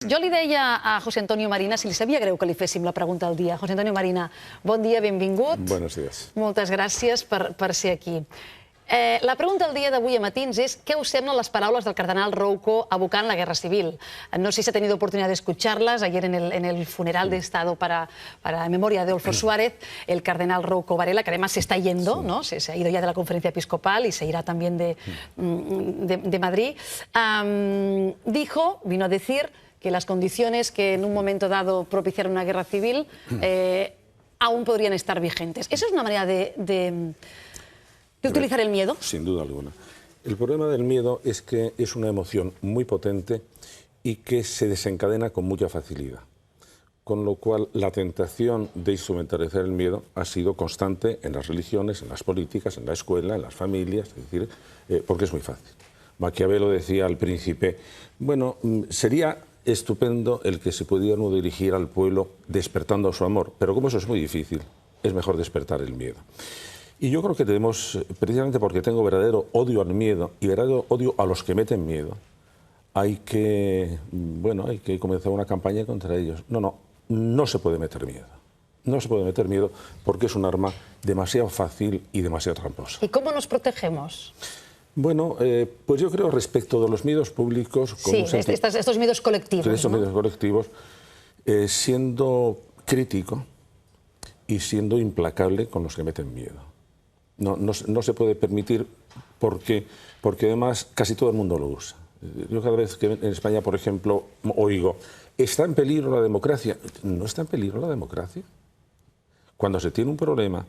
Jo li deia a José Antonio Marina si li sabia greu que li féssim la pregunta del dia. José Antonio Marina, bon dia, benvingut. Buenos días. Moltes gràcies per ser aquí. La pregunta del dia d'avui a Matins és què us semblen les paraules del cardenal Rouco abocant la guerra civil. No sé si ha tenido oportunidad de escucharlas. Ayer en el funeral de Estado para en memoria de Adolfo Suárez, el cardenal Rouco Varela, que además se está yendo, ¿no? Se ha ido ya de la conferencia episcopal y se irá también de Madrid, vino a decir que las condiciones que en un momento dado propiciaron una guerra civil aún podrían estar vigentes. ¿Eso es una manera de utilizar el miedo? Sin duda alguna. El problema del miedo es que es una emoción muy potente y que se desencadena con mucha facilidad. Con lo cual, la tentación de instrumentalizar el miedo ha sido constante en las religiones, en las políticas, en la escuela, en las familias, es decir, porque es muy fácil. Maquiavelo decía al príncipe, bueno, sería estupendo el que se pudiera uno dirigir al pueblo despertando su amor, pero como eso es muy difícil, es mejor despertar el miedo. Y yo creo que tenemos, precisamente porque tengo verdadero odio al miedo y verdadero odio a los que meten miedo, hay que comenzar una campaña contra ellos. No se puede meter miedo. No se puede meter miedo porque es un arma demasiado fácil y demasiado tramposa. ¿Y cómo nos protegemos? Bueno, pues yo creo respecto de los miedos públicos... Sí, estos miedos colectivos. Estos miedos colectivos, siendo crítico y siendo implacable con los que meten miedo. No se puede permitir porque además casi todo el mundo lo usa. Yo cada vez que en España, por ejemplo, oigo, ¿está en peligro la democracia? No está en peligro la democracia. Cuando se tiene un problema,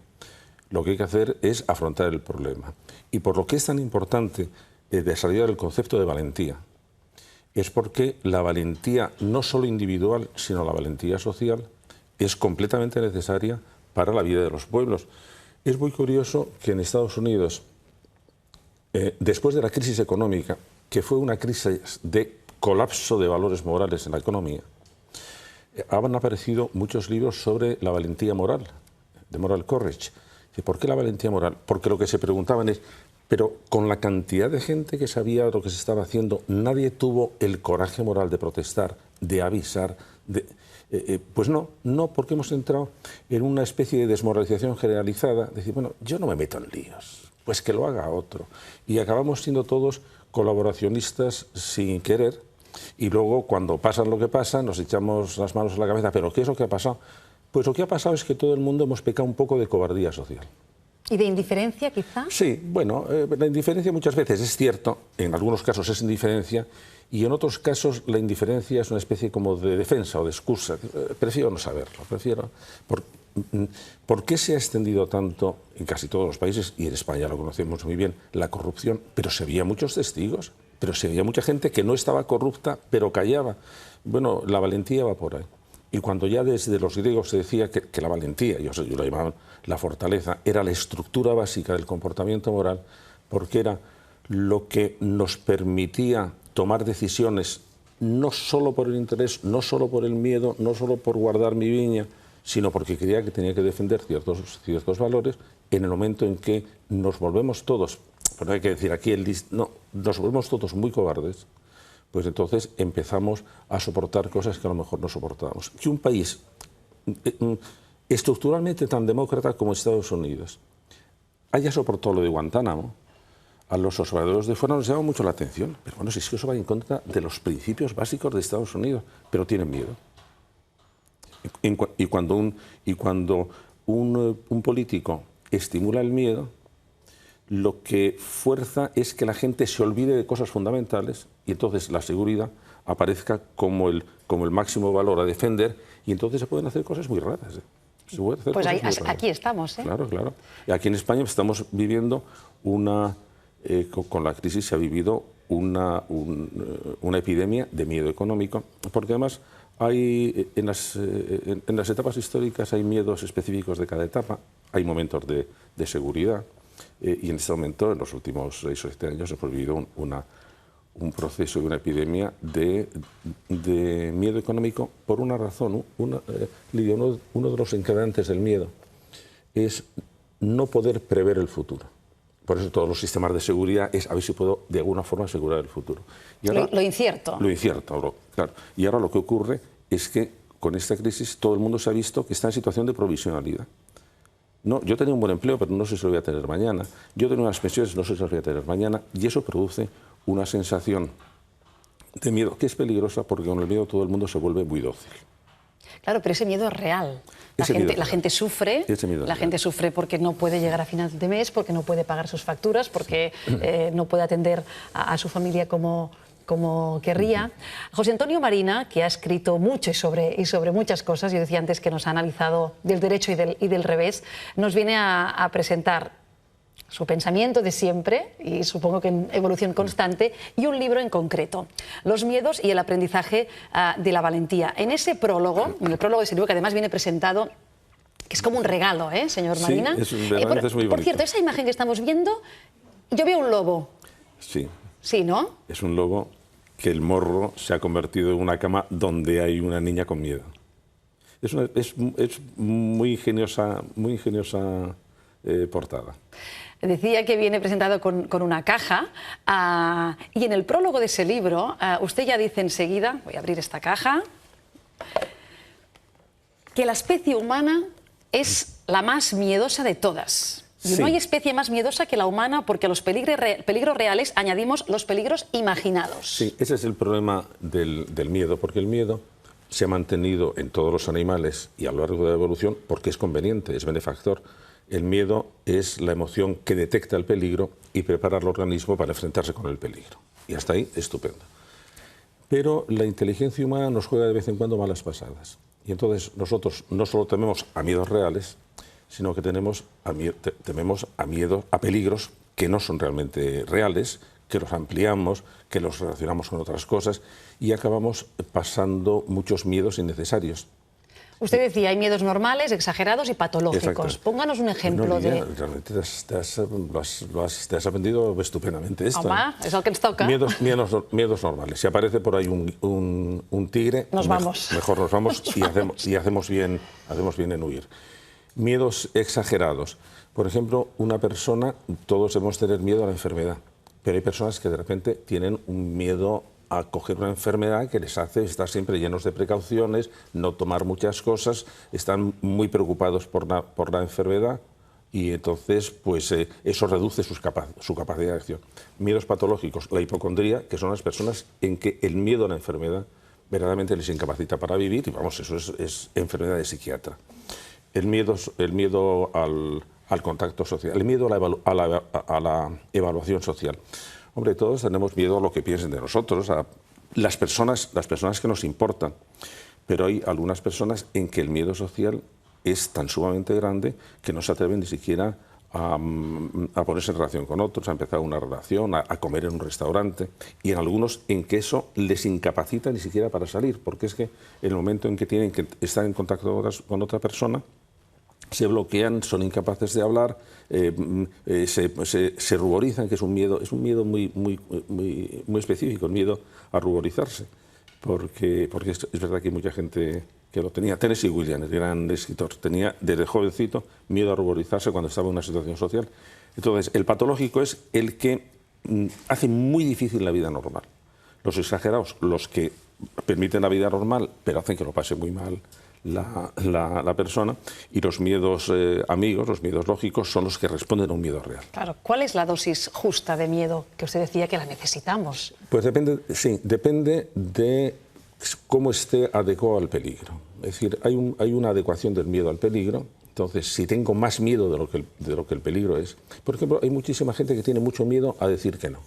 lo que hay que hacer es afrontar el problema. Y por lo que es tan importante desarrollar el concepto de valentía, es porque la valentía no solo individual, sino la valentía social, es completamente necesaria para la vida de los pueblos. Es muy curioso que en Estados Unidos, después de la crisis económica, que fue una crisis de colapso de valores morales en la economía, han aparecido muchos libros sobre la valentía moral, de moral courage. ¿Y por qué la valentía moral? Porque lo que se preguntaban es, pero con la cantidad de gente que sabía lo que se estaba haciendo, nadie tuvo el coraje moral de protestar, de avisar, pues no, porque hemos entrado en una especie de desmoralización generalizada, de decir, bueno, yo no me meto en líos, pues que lo haga otro. Y acabamos siendo todos colaboracionistas sin querer, y luego cuando pasa lo que pasa nos echamos las manos a la cabeza, pero ¿qué es lo que ha pasado? Pues lo que ha pasado es que todo el mundo hemos pecado un poco de cobardía social. ¿Y de indiferencia, quizá? Sí, bueno, la indiferencia muchas veces es cierto, en algunos casos es indiferencia, y en otros casos la indiferencia es una especie como de defensa o de excusa. Prefiero no saberlo, ¿Por qué se ha extendido tanto en casi todos los países, y en España lo conocemos muy bien, la corrupción? Pero se veía muchos testigos, pero se veía mucha gente que no estaba corrupta, pero callaba. Bueno, la valentía va por ahí. Y cuando ya desde los griegos se decía que la valentía, yo lo llamaban la fortaleza, era la estructura básica del comportamiento moral, porque era lo que nos permitía tomar decisiones no solo por el interés, no solo por el miedo, no solo por guardar mi viña, sino porque creía que tenía que defender ciertos valores en el momento en que nos volvemos todos, pero hay que decir aquí, nos volvemos todos muy cobardes, pues entonces empezamos a soportar cosas que a lo mejor no soportábamos. Que un país estructuralmente tan demócrata como Estados Unidos haya soportado lo de Guantánamo, a los observadores de fuera nos llama mucho la atención. Pero bueno, si es que eso va en contra de los principios básicos de Estados Unidos, pero tienen miedo. Y cuando un político estimula el miedo, lo que fuerza es que la gente se olvide de cosas fundamentales y entonces la seguridad aparezca como el máximo valor a defender y entonces se pueden hacer cosas muy raras. Pues aquí estamos, ¿eh? Claro, claro. Y aquí en España estamos viviendo con la crisis se ha vivido una epidemia de miedo económico, porque además hay en las etapas históricas hay miedos específicos de cada etapa, hay momentos de seguridad, y en este momento, en los últimos 6 o 7 años, hemos vivido un proceso y una epidemia de miedo económico por una razón. Lidia, uno de los encadenantes del miedo es no poder prever el futuro. por eso todos los sistemas de seguridad es a ver si puedo de alguna forma asegurar el futuro. Y ahora, lo incierto. Lo incierto, claro. Y ahora lo que ocurre es que con esta crisis todo el mundo se ha visto que está en situación de provisionalidad. No, yo tenía un buen empleo, pero no sé si lo voy a tener mañana. Yo tengo unas pensiones, no sé si las voy a tener mañana. Y eso produce una sensación de miedo que es peligrosa porque con el miedo todo el mundo se vuelve muy dócil. Claro, pero ese miedo es real. La gente sufre, sufre porque no puede llegar a final de mes, porque no puede pagar sus facturas, porque no puede atender a su familia como querría. José Antonio Marina, que ha escrito mucho y sobre muchas cosas, yo decía antes que nos ha analizado del derecho y del revés, nos viene a presentar su pensamiento de siempre, y supongo que en evolución constante, y un libro en concreto, Los miedos y el aprendizaje de la valentía. En ese prólogo, en el prólogo de ese libro, que además viene presentado, que es como un regalo, señor Marina. Sí, es muy bonito. Por cierto, esa imagen que estamos viendo, yo veo un lobo. Sí. Sí, ¿no? Es un lobo que el morro se ha convertido en una cama donde hay una niña con miedo. Es muy ingeniosa portada. Decía que viene presentado con una caja y en el prólogo de ese libro usted ya dice enseguida, voy a abrir esta caja, que la especie humana es la más miedosa de todas. Y no hay especie más miedosa que la humana porque a los peligros reales añadimos los peligros imaginados. Sí, ese es el problema del miedo, porque el miedo se ha mantenido en todos los animales y a lo largo de la evolución porque es conveniente, es benefactor. El miedo es la emoción que detecta el peligro y prepara al organismo para enfrentarse con el peligro. Y hasta ahí, estupendo. Pero la inteligencia humana nos juega de vez en cuando malas pasadas. Y entonces nosotros no solo tememos a miedos reales, sino que tememos a peligros que no son realmente reales, que los ampliamos, que los relacionamos con otras cosas y acabamos pasando muchos miedos innecesarios. Usted decía, hay miedos normales, exagerados y patológicos. Pónganos un ejemplo de... Realmente te has aprendido estupendamente esto. Home, és el que ens toca. Miedos normales. Si aparece por ahí un tigre, mejor nos vamos y hacemos bien en huir. Miedos exagerados. Por ejemplo, una persona, todos debemos tener miedo a la enfermedad, pero hay personas que de repente tienen un miedo a coger una enfermedad que les hace estar siempre llenos de precauciones, no tomar muchas cosas, están muy preocupados por la enfermedad y entonces pues, eso reduce su capacidad de acción. Miedos patológicos, la hipocondría, que son las personas en que el miedo a la enfermedad verdaderamente les incapacita para vivir y vamos, eso es enfermedad de psiquiatra. El miedo al contacto social, el miedo a la evaluación social. Hombre, todos tenemos miedo a lo que piensen de nosotros, a las personas que nos importan, pero hay algunas personas en que el miedo social es tan sumamente grande que no se atreven ni siquiera a ponerse en relación con otros, a empezar una relación, a comer en un restaurante, y en algunos en que eso les incapacita ni siquiera para salir, porque es que en el momento en que tienen que estar en contacto con otra persona, se bloquean, son incapaces de hablar, se ruborizan, que es un miedo muy específico, el miedo a ruborizarse, porque es verdad que hay mucha gente que lo tenía. Tennessee Williams, el gran escritor, tenía desde jovencito miedo a ruborizarse cuando estaba en una situación social. Entonces, el patológico es el que hace muy difícil la vida normal. Los exagerados, los que permiten la vida normal, pero hacen que lo pase muy mal la persona, y los miedos amigos, los miedos lógicos, son los que responden a un miedo real. Claro, ¿cuál es la dosis justa de miedo que usted decía que la necesitamos? Pues depende de cómo esté adecuado al peligro. Es decir, hay una adecuación del miedo al peligro. Entonces, si tengo más miedo de lo que el peligro es... Por ejemplo, hay muchísima gente que tiene mucho miedo a decir que no.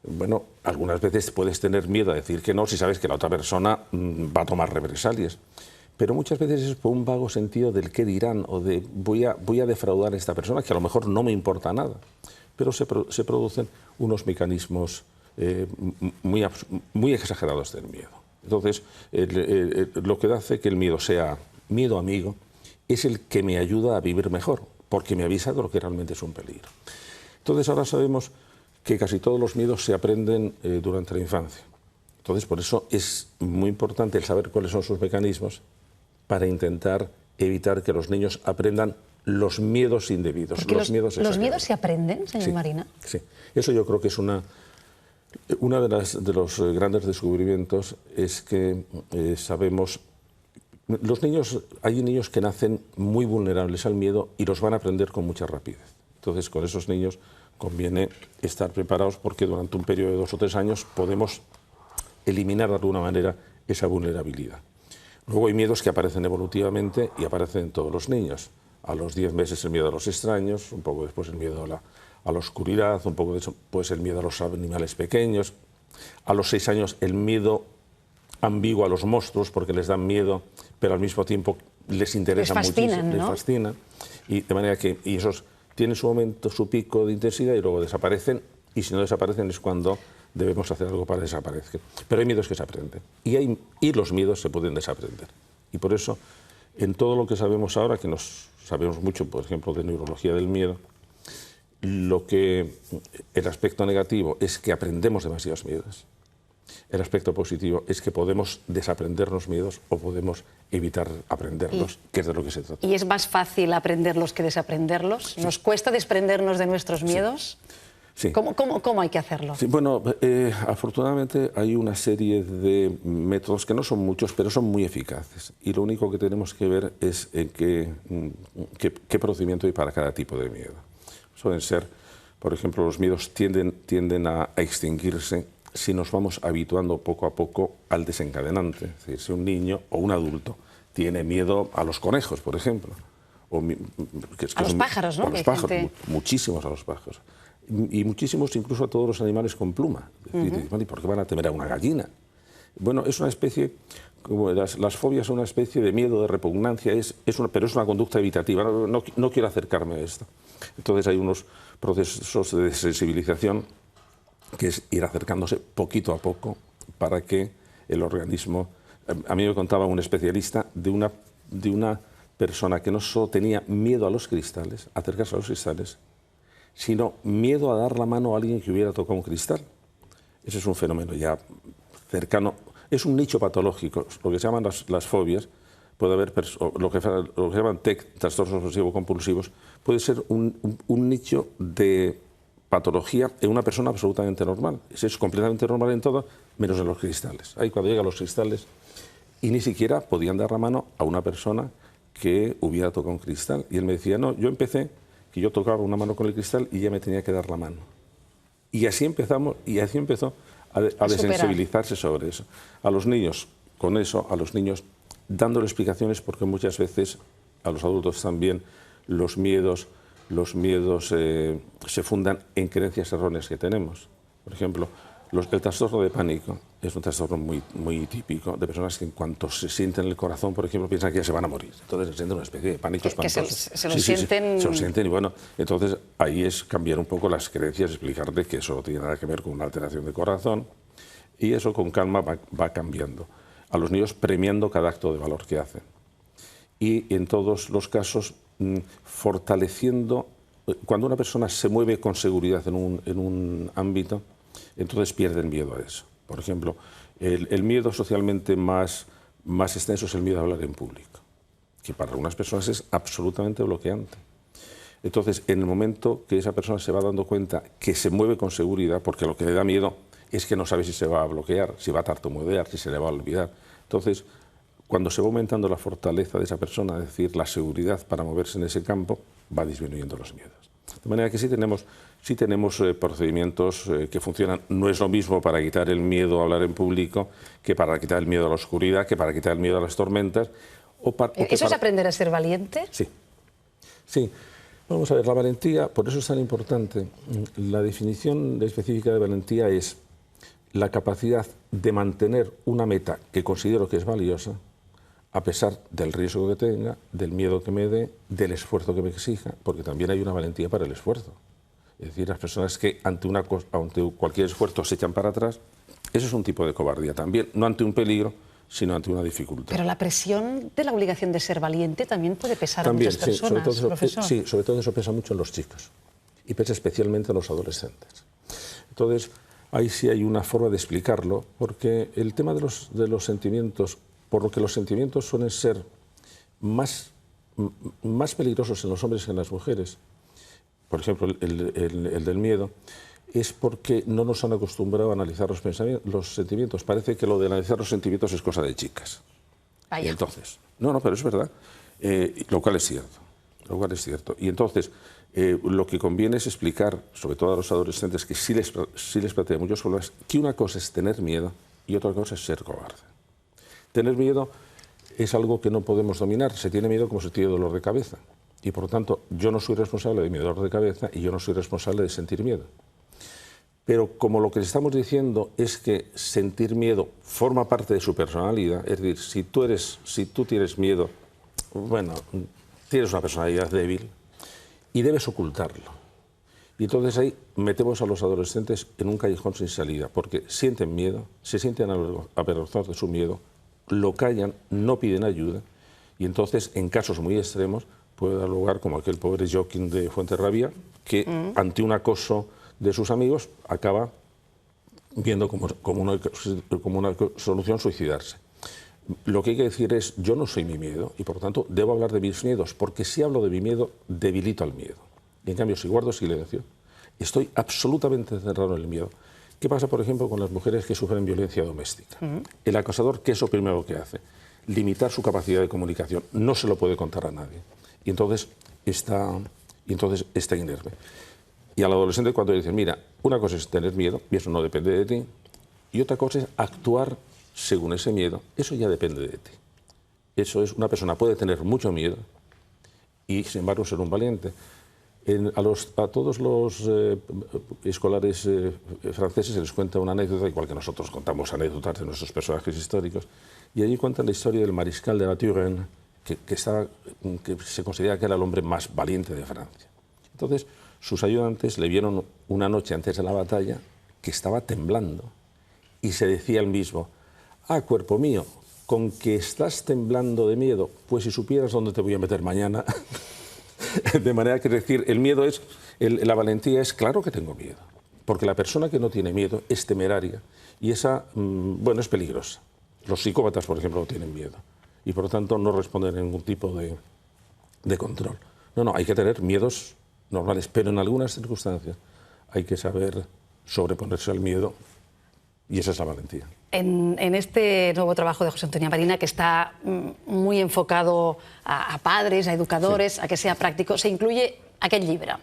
Bueno, algunas veces puedes tener miedo a decir que no si sabes que la otra persona va a tomar represalias. Pero muchas veces es por un vago sentido del qué dirán o de voy a defraudar a esta persona, que a lo mejor no me importa nada. Pero se producen unos mecanismos muy exagerados del miedo. Entonces, lo que hace que el miedo sea miedo amigo es el que me ayuda a vivir mejor, porque me avisa de lo que realmente es un peligro. Entonces, ahora sabemos que casi todos los miedos se aprenden durante la infancia. Entonces, por eso es muy importante el saber cuáles son sus mecanismos para intentar evitar que los niños aprendan los miedos indebidos. Porque los miedos se aprenden, señor Sí, Marina. sí. Eso yo creo que es una de los grandes descubrimientos, es que sabemos. Los niños, hay niños que nacen muy vulnerables al miedo y los van a aprender con mucha rapidez. Entonces, con esos niños conviene estar preparados, porque durante un periodo de 2 o 3 años podemos eliminar de alguna manera esa vulnerabilidad. Luego hay miedos que aparecen evolutivamente y aparecen en todos los niños. A los 10 meses el miedo a los extraños, un poco después el miedo a la oscuridad, un poco después el miedo a los animales pequeños. A los 6 años el miedo ambiguo a los monstruos, porque les dan miedo, pero al mismo tiempo les interesa muchísimo, ¿no? les fascina. Y de manera que esos tienen su momento, su pico de intensidad, y luego desaparecen, y si no desaparecen es cuando debemos hacer algo para que desaparezcan. Pero hay miedos que se aprenden, y los miedos se pueden desaprender. Y por eso, en todo lo que sabemos ahora, que sabemos mucho, por ejemplo, de neurología del miedo, el aspecto negativo es que aprendemos demasiados miedos. El aspecto positivo es que podemos desaprendernos miedos o podemos evitar aprenderlos, que es de lo que se trata. ¿Y es más fácil aprenderlos que desaprenderlos? Sí. ¿Nos cuesta desprendernos de nuestros miedos? Sí. ¿Cómo hay que hacerlo? Sí, bueno, afortunadamente hay una serie de métodos que no son muchos, pero son muy eficaces. Y lo único que tenemos que ver es qué procedimiento hay para cada tipo de miedo. Suelen ser, por ejemplo, los miedos tienden a extinguirse si nos vamos habituando poco a poco al desencadenante. Es decir, si un niño o un adulto tiene miedo a los conejos, por ejemplo. A los pájaros, ¿no? A los pájaros, muchísimos a los pájaros. Y muchísimos incluso a todos los animales con pluma. Es decir, ¿y por qué van a temer a una gallina? Bueno, es una especie, como las fobias son una especie de miedo, de repugnancia, pero es una conducta evitativa. No quiero acercarme a esto. Entonces hay unos procesos de desensibilización, que es ir acercándose poquito a poco para que el organismo... A mí me contaba un especialista de una persona que no solo tenía miedo a los cristales, acercarse a los cristales, sino miedo a dar la mano a alguien que hubiera tocado un cristal. Ese es un fenómeno ya cercano. Es un nicho patológico, lo que se llaman las fobias. Puede haber lo que llaman TEC, trastornos obsesivos compulsivos, puede ser un nicho de patología en una persona absolutamente normal. Es completamente normal en todo, menos en los cristales. Ahí cuando llega a los cristales, y ni siquiera podían dar la mano a una persona que hubiera tocado un cristal. Y él me decía, no, yo empecé, que yo tocaba una mano con el cristal y ya me tenía que dar la mano. Y así empezó a desensibilizarse sobre eso. A los niños, con eso, a los niños dándole explicaciones, porque muchas veces a los adultos también los miedos se fundan en creencias erróneas que tenemos. Por ejemplo, el trastorno de pánico es un trastorno muy típico de personas que en cuanto se sienten el corazón, por ejemplo, piensan que ya se van a morir. Entonces se sienten una especie de pánico espantoso. Se lo sienten... Se lo sienten, y bueno, entonces ahí es cambiar un poco las creencias, explicarle que eso no tiene nada que ver con una alteración de corazón, y eso con calma va cambiando. A los niños premiando cada acto de valor que hacen. Y en todos los casos fortaleciendo, cuando una persona se mueve con seguridad en un ámbito, entonces pierde el miedo a eso. Por ejemplo, el miedo socialmente más extenso es el miedo a hablar en público, que para algunas personas es absolutamente bloqueante. Entonces, en el momento que esa persona se va dando cuenta que se mueve con seguridad, porque lo que le da miedo es que no sabe si se va a bloquear, si va a tartamudear, si se le va a olvidar. Entonces, cuando se va aumentando la fortaleza de esa persona, es decir, la seguridad para moverse en ese campo, va disminuyendo los miedos. De manera que sí tenemos procedimientos que funcionan. No es lo mismo para quitar el miedo a hablar en público que para quitar el miedo a la oscuridad, que para quitar el miedo a las tormentas. ¿Eso es aprender a ser valiente? Sí. Sí. Vamos a ver, la valentía, por eso es tan importante. La definición específica de valentía es la capacidad de mantener una meta que considero que es valiosa, a pesar del riesgo que tenga, del miedo que me dé, del esfuerzo que me exija, porque también hay una valentía para el esfuerzo. Es decir, las personas que ante cualquier esfuerzo se echan para atrás, eso es un tipo de cobardía también, no ante un peligro, sino ante una dificultad. Pero la presión de la obligación de ser valiente también puede pesar a muchas personas, profesor. Sí, sobre todo eso pesa mucho en los chicos, y pesa especialmente en los adolescentes. Entonces, ahí sí hay una forma de explicarlo, porque el tema de los sentimientos, por lo que los sentimientos suelen ser más más peligrosos en los hombres que en las mujeres, por ejemplo, el del miedo, es porque no nos han acostumbrado a analizar los sentimientos. Parece que lo de analizar los sentimientos es cosa de chicas. Vaya. Y entonces, no, pero es verdad, lo cual es cierto. Y entonces, lo que conviene es explicar, sobre todo a los adolescentes, que sí les plantea muchos problemas, que una cosa es tener miedo y otra cosa es ser cobarde. Tener miedo es algo que no podemos dominar. Se tiene miedo como se tiene dolor de cabeza. Y por lo tanto, yo no soy responsable de mi dolor de cabeza y yo no soy responsable de sentir miedo. Pero como lo que le estamos diciendo es que sentir miedo forma parte de su personalidad, es decir, si tú tienes miedo, bueno, tienes una personalidad débil y debes ocultarlo. Y entonces ahí metemos a los adolescentes en un callejón sin salida, porque sienten miedo, se sienten avergonzados de su miedo, lo callan, no piden ayuda, y entonces en casos muy extremos puede dar lugar, como aquel pobre Joaquín de Fuenterrabía, que ante un acoso de sus amigos acaba viendo como una solución suicidarse. Lo que hay que decir es, yo no soy mi miedo y por lo tanto debo hablar de mis miedos, porque si hablo de mi miedo, debilito al miedo. Y en cambio, si guardo silencio, estoy absolutamente encerrado en el miedo. ¿Qué pasa, por ejemplo, con las mujeres que sufren violencia doméstica? El acosador, ¿qué es lo primero que hace? Limitar su capacidad de comunicación. No se lo puede contar a nadie. Y entonces está inerme. Y al adolescente cuando le dicen, mira, una cosa es tener miedo, y eso no depende de ti, y otra cosa es actuar según ese miedo, eso ya depende de ti. Eso es, una persona puede tener mucho miedo y, sin embargo, ser un valiente. A todos los escolares franceses se les cuenta una anécdota, igual que nosotros contamos anécdotas de nuestros personajes históricos, y allí cuentan la historia del mariscal de la Turenne, que se considera que era el hombre más valiente de Francia. Entonces, sus ayudantes le vieron una noche antes de la batalla que estaba temblando y se decía él mismo, ah, cuerpo mío, con que estás temblando de miedo, pues si supieras dónde te voy a meter mañana. De manera que, es decir, el miedo es, la valentía es, claro que tengo miedo, porque la persona que no tiene miedo es temeraria y esa, bueno, es peligrosa. Los psicópatas, por ejemplo, no tienen miedo y por lo tanto no responden a ningún tipo de control. No, hay que tener miedos normales, pero en algunas circunstancias hay que saber sobreponerse al miedo y esa es la valentía. En este nuevo trabajo de José Antonio Marina, que está muy enfocado a padres, a educadores, sí, a que sea práctico, se incluye aquest llibre.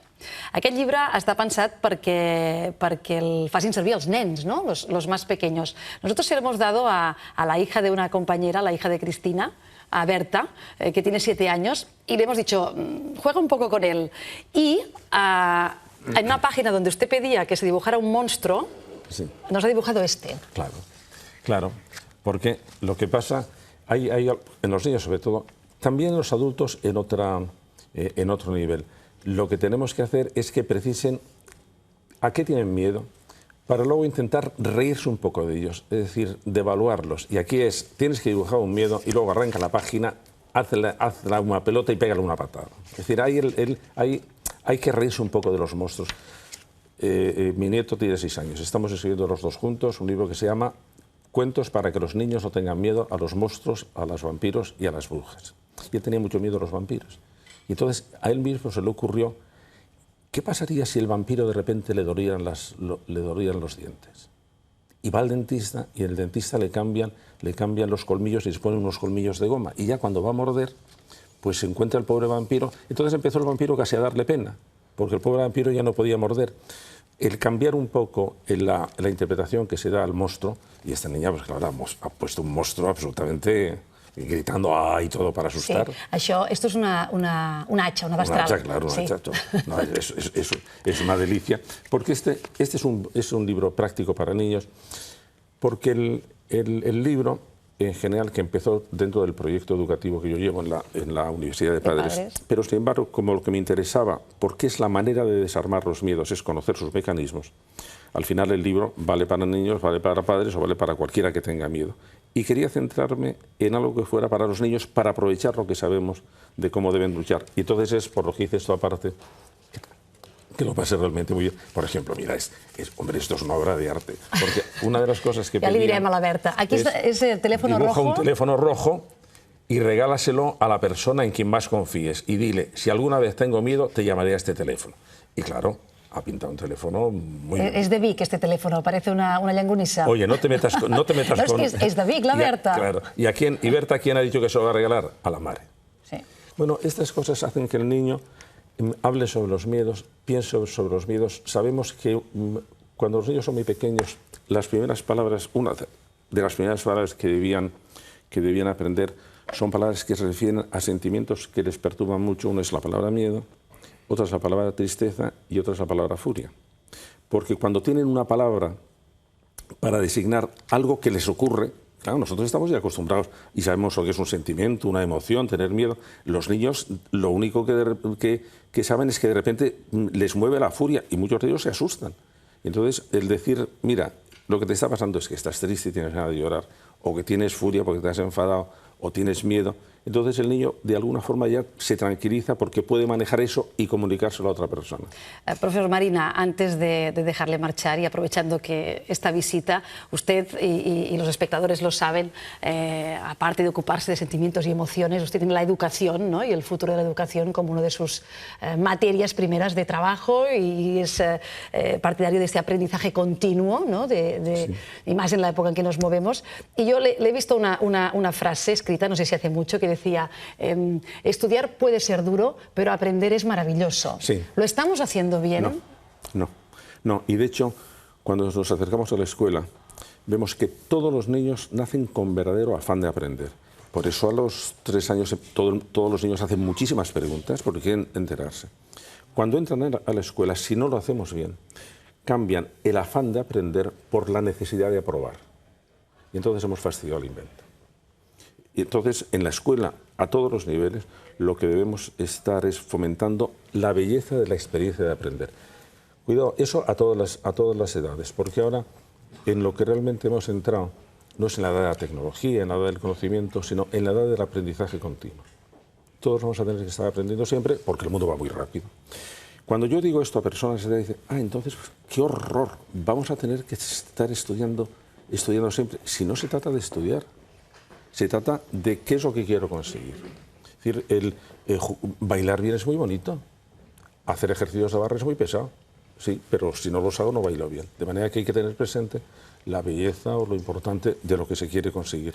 Aquest llibre està pensat perquè el facin servir els nens, ¿no? Los más pequeños. Nosotros hemos dado a la hija de una compañera, la hija de Cristina, a Berta, que tiene 7 años, y le hemos dicho, juega un poco con él. Y en una página donde usted pedía que se dibujara un monstruo, sí, nos ha dibujado este. Claro, porque lo que pasa, hay en los niños sobre todo, también en los adultos en otro nivel. Lo que tenemos que hacer es que precisen a qué tienen miedo para luego intentar reírse un poco de ellos, es decir, devaluarlos. Y aquí tienes que dibujar un miedo y luego arranca la página, hazle una pelota y pégale una patada. Es decir, hay que reírse un poco de los monstruos. Mi nieto tiene 6 años, estamos escribiendo los dos juntos un libro que se llama Cuentos para que los niños no tengan miedo a los monstruos, a los vampiros y a las brujas. Y él tenía mucho miedo a los vampiros. Y entonces a él mismo se le ocurrió, ¿qué pasaría si el vampiro de repente le dolían los dientes? Y va al dentista y el dentista le cambian los colmillos y les ponen unos colmillos de goma. Y ya cuando va a morder, pues se encuentra el pobre vampiro. Entonces empezó el vampiro casi a darle pena, porque el pobre vampiro ya no podía morder. El cambiar un poco la interpretación que se da al monstruo, y esta niña, pues claro, ha puesto un monstruo absolutamente gritando ¡ay! Todo para asustar. Sí, esto es una hacha, una destral. Una hacha, claro, una hacha. No, es una delicia, porque este es un libro práctico para niños, porque el libro, en general, que empezó dentro del proyecto educativo que yo llevo en la Universidad de Padres, pero sin embargo, como lo que me interesaba, porque es la manera de desarmar los miedos, es conocer sus mecanismos, al final el libro vale para niños, vale para padres o vale para cualquiera que tenga miedo. Y quería centrarme en algo que fuera para los niños, para aprovechar lo que sabemos de cómo deben luchar. Y entonces es por lo que hice esto aparte, que lo pasé realmente muy bien. Por ejemplo, mira, hombre, esto es una obra de arte. Porque una de las cosas que ya le direm a la Berta. Aquí es el teléfono rojo. Dibuja un teléfono rojo y regálaselo a la persona en quien más confíes y dile, si alguna vez tengo miedo, te llamaré a este teléfono. Y claro, ha pintado un teléfono muy... És de Vic, este teléfono, parece una llangonissa. Oye, no te metas con... Es de Vic, la Berta. Claro. ¿Y Berta quién ha dicho que se lo va a regalar? A la madre. Sí. Bueno, estas cosas hacen que el niño hable sobre los miedos, piense sobre los miedos. Sabemos que cuando los niños son muy pequeños, las primeras palabras, una de las primeras palabras que debían aprender son palabras que se refieren a sentimientos que les perturban mucho. Uno es la palabra miedo, otra es la palabra tristeza y otra es la palabra furia. Porque cuando tienen una palabra para designar algo que les ocurre, claro, nosotros estamos ya acostumbrados y sabemos lo que es un sentimiento, una emoción, tener miedo. Los niños lo único que saben es que de repente les mueve la furia y muchos de ellos se asustan. Entonces, el decir, mira, lo que te está pasando es que estás triste y tienes ganas de llorar, o que tienes furia porque te has enfadado, o tienes miedo, entonces el niño de alguna forma ya se tranquiliza porque puede manejar eso y comunicárselo a otra persona. Profesor Marina, antes de dejarle marchar y aprovechando que esta visita, usted y los espectadores lo saben, aparte de ocuparse de sentimientos y emociones, usted tiene la educación, ¿no? Y el futuro de la educación como una de sus materias primeras de trabajo y es partidario de este aprendizaje continuo, ¿no? Y más en la época en que nos movemos. Y yo le he visto una frase escrita, no sé si hace mucho, que decía, estudiar puede ser duro, pero aprender es maravilloso. Sí. ¿Lo estamos haciendo bien? No. Y de hecho, cuando nos acercamos a la escuela, vemos que todos los niños nacen con verdadero afán de aprender. Por eso a los 3 años todos los niños hacen muchísimas preguntas porque quieren enterarse. Cuando entran a la escuela, si no lo hacemos bien, cambian el afán de aprender por la necesidad de aprobar. Y entonces hemos fastidiado el invento. Y entonces, en la escuela, a todos los niveles, lo que debemos estar es fomentando la belleza de la experiencia de aprender. Cuidado, eso a todas las edades, porque ahora en lo que realmente hemos entrado no es en la edad de la tecnología, en la edad del conocimiento, sino en la edad del aprendizaje continuo. Todos vamos a tener que estar aprendiendo siempre porque el mundo va muy rápido. Cuando yo digo esto a personas, se dicen, entonces, qué horror, vamos a tener que estar estudiando siempre. Si no se trata de estudiar, se trata de qué es lo que quiero conseguir. Es decir, bailar bien es muy bonito, hacer ejercicios de barra es muy pesado, sí, pero si no los hago no bailo bien. De manera que hay que tener presente la belleza o lo importante de lo que se quiere conseguir.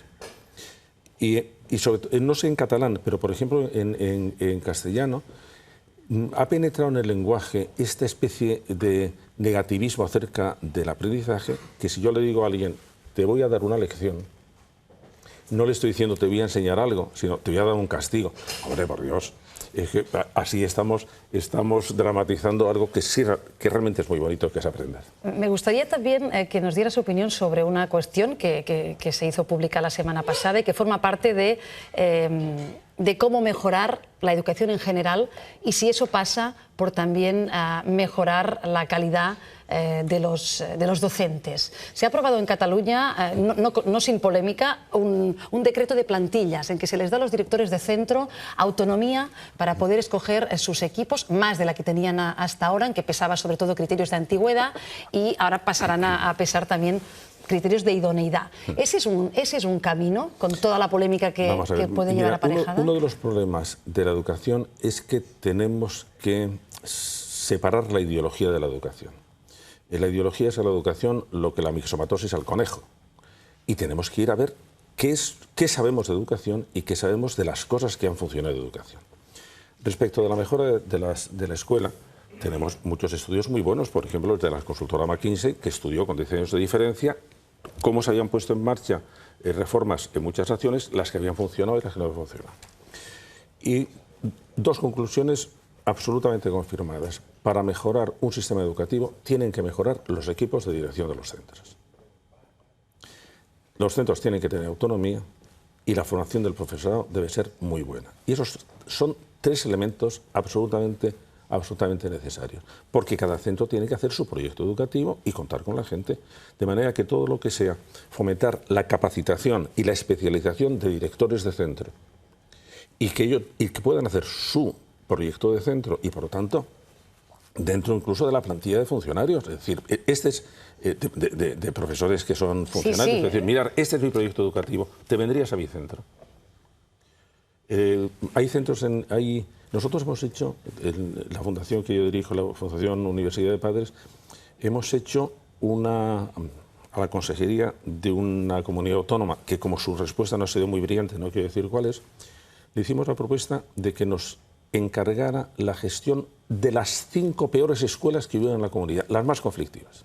Y sobre todo, no sé en catalán, pero por ejemplo en castellano, ha penetrado en el lenguaje esta especie de negativismo acerca del aprendizaje, que si yo le digo a alguien, te voy a dar una lección, no le estoy diciendo te voy a enseñar algo, sino te voy a dar un castigo. Hombre, por Dios, es que así estamos dramatizando algo que realmente es muy bonito, que es aprender. Me gustaría también que nos diera su opinión sobre una cuestión que se hizo pública la semana pasada y que forma parte de cómo mejorar la educación en general y si eso pasa por también mejorar la calidad de los docentes. Se ha aprobado en Cataluña, no sin polémica, un decreto de plantillas en que se les da a los directores de centro autonomía para poder escoger sus equipos, más de la que tenían hasta ahora, en que pesaba sobre todo criterios de antigüedad y ahora pasarán a pesar también criterios de idoneidad. ¿Ese es un camino, con toda la polémica que puede llevar aparejada? Uno de los problemas de la educación es que tenemos que separar la ideología de la educación. La ideología es a la educación lo que la mixomatosis al conejo. Y tenemos que ir a ver qué sabemos de educación y qué sabemos de las cosas que han funcionado de educación. Respecto de la mejora de la escuela, tenemos muchos estudios muy buenos, por ejemplo, el de la consultora McKinsey, que estudió con 10 años de diferencia cómo se habían puesto en marcha reformas en muchas naciones, las que habían funcionado y las que no habían funcionado. Y 2 conclusiones absolutamente confirmadas. Para mejorar un sistema educativo tienen que mejorar los equipos de dirección de los centros. Los centros tienen que tener autonomía y la formación del profesorado debe ser muy buena. Y esos son 3 elementos absolutamente necesarios, porque cada centro tiene que hacer su proyecto educativo y contar con la gente, de manera que todo lo que sea fomentar la capacitación y la especialización de directores de centro y que puedan hacer su proyecto de centro y, por lo tanto, dentro incluso de la plantilla de funcionarios, es decir, de profesores que son funcionarios, sí. Es decir, mirar, este es mi proyecto educativo, te vendrías a mi centro. Hay centros nosotros hemos hecho, la fundación que yo dirijo, la Fundación Universidad de Padres, hemos hecho a la consejería de una comunidad autónoma, que como su respuesta no ha sido muy brillante, no quiero decir cuál es, le hicimos la propuesta de que nos encargara la gestión de las 5 peores escuelas que viven en la comunidad, las más conflictivas.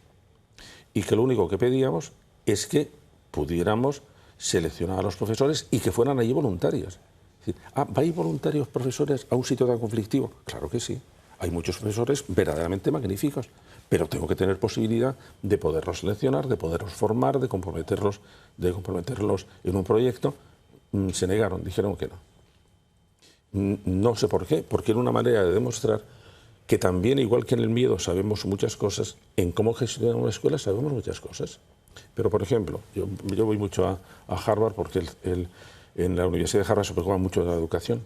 Y que lo único que pedíamos es que pudiéramos seleccionar a los profesores y que fueran allí voluntarios. Es decir, ¿va a ir voluntarios profesores a un sitio tan conflictivo? Claro que sí. Hay muchos profesores verdaderamente magníficos, pero tengo que tener posibilidad de poderlos seleccionar, de poderlos formar, de comprometerlos en un proyecto. Se negaron, dijeron que no. No sé por qué, porque era una manera de demostrar que también, igual que en el miedo sabemos muchas cosas, en cómo gestionar una escuela sabemos muchas cosas. Pero, por ejemplo, yo voy mucho a Harvard porque en la Universidad de Harvard se preocupa mucho de la educación.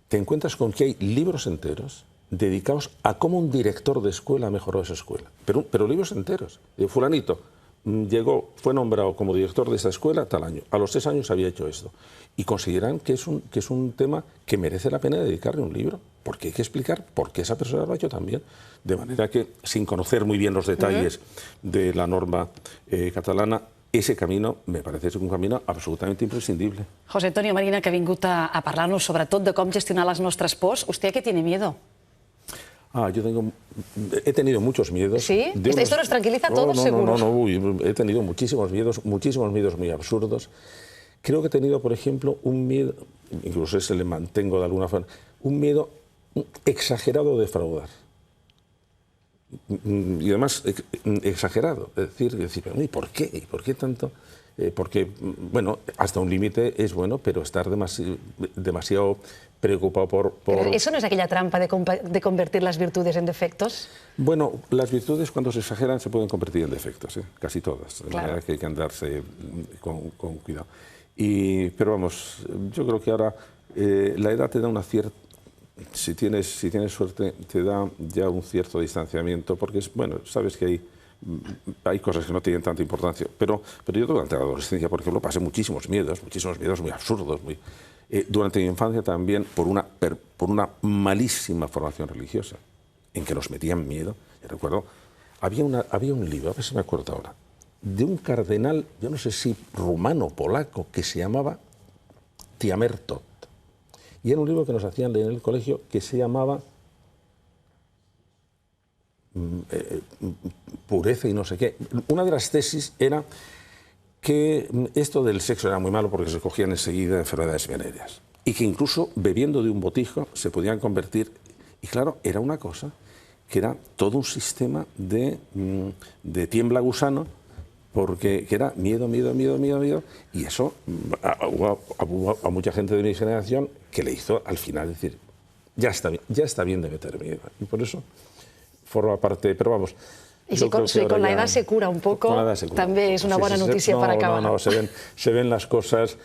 Te encuentras con que hay libros enteros dedicados a cómo un director de escuela ha mejorado esa escuela. Pero libros enteros. Fulanito fue nombrado como director de esa escuela tal año. A los 3 años había hecho esto. Y consideran que es un tema que merece la pena dedicarle un libro, porque hay que explicar por qué esa persona lo ha hecho también. De manera que, sin conocer muy bien los detalles de la norma catalana, ese camino me parece un camino absolutamente imprescindible. José Antonio Marina, que ha vingut a parlar-nos sobretot de com gestionar les nostres pors. ¿Usted a qué tiene miedo? He tenido muchos miedos. ¿Sí? Esto nos tranquiliza a todos, seguro. No, he tenido muchísimos miedos muy absurdos. Creo que he tenido, por ejemplo, un miedo, incluso ese le mantengo de alguna forma, un miedo exagerado de defraudar. Y además, exagerado. Es decir, ¿y por qué? ¿Y por qué tanto? Porque, bueno, hasta un límite es bueno, pero estar demasiado preocupado por... ¿Eso no es aquella trampa de convertir las virtudes en defectos? Bueno, las virtudes cuando se exageran se pueden convertir en defectos, casi todas. De manera que hay que andarse con cuidado. Pero vamos, yo creo que ahora la edad te da una cierta... Si tienes suerte, te da ya un cierto distanciamiento, porque bueno, sabes que hay cosas que no tienen tanta importancia. Pero yo durante la adolescencia, por ejemplo, pasé muchísimos miedos muy absurdos. Durante mi infancia también, por una malísima formación religiosa, en que nos metían miedo. Yo recuerdo, había un libro, a ver si me acuerdo ahora, de un cardenal, yo no sé si rumano, polaco, que se llamaba Tiamertot. Y era un libro que nos hacían leer en el colegio que se llamaba Pureza y no sé qué. Una de las tesis era que esto del sexo era muy malo porque se cogían enseguida enfermedades venéreas. Y que incluso bebiendo de un botijo se podían convertir. Y claro, era una cosa que era todo un sistema de tiembla gusano, porque era miedo, y eso a mucha gente de mi generación que le hizo al final decir, ya está bien de meter miedo. Y por eso forma parte, pero vamos... Y si con la edad se cura un poco, también es una buena noticia para acabar. Se ven las cosas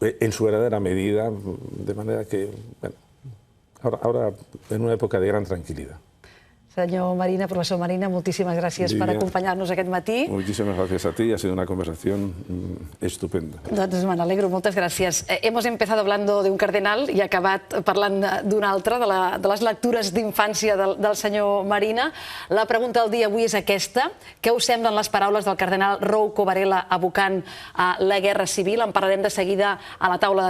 en su verdadera medida, de manera que, bueno, ahora en una época de gran tranquilidad. Senyor Marina, professor Marina, moltíssimes gràcies per acompanyar-nos aquest matí. Muchísimas gracias a ti, ha sido una conversación estupenda. Doncs me n'alegro, moltes gràcies. Hemos empezado hablando de un cardenal i he acabat parlant d'un altre, de les lectures d'infància del senyor Marina. La pregunta del dia avui és aquesta. Què us semblen les paraules del cardenal Rouco Varela abocant a la guerra civil? En parlarem de seguida a la taula de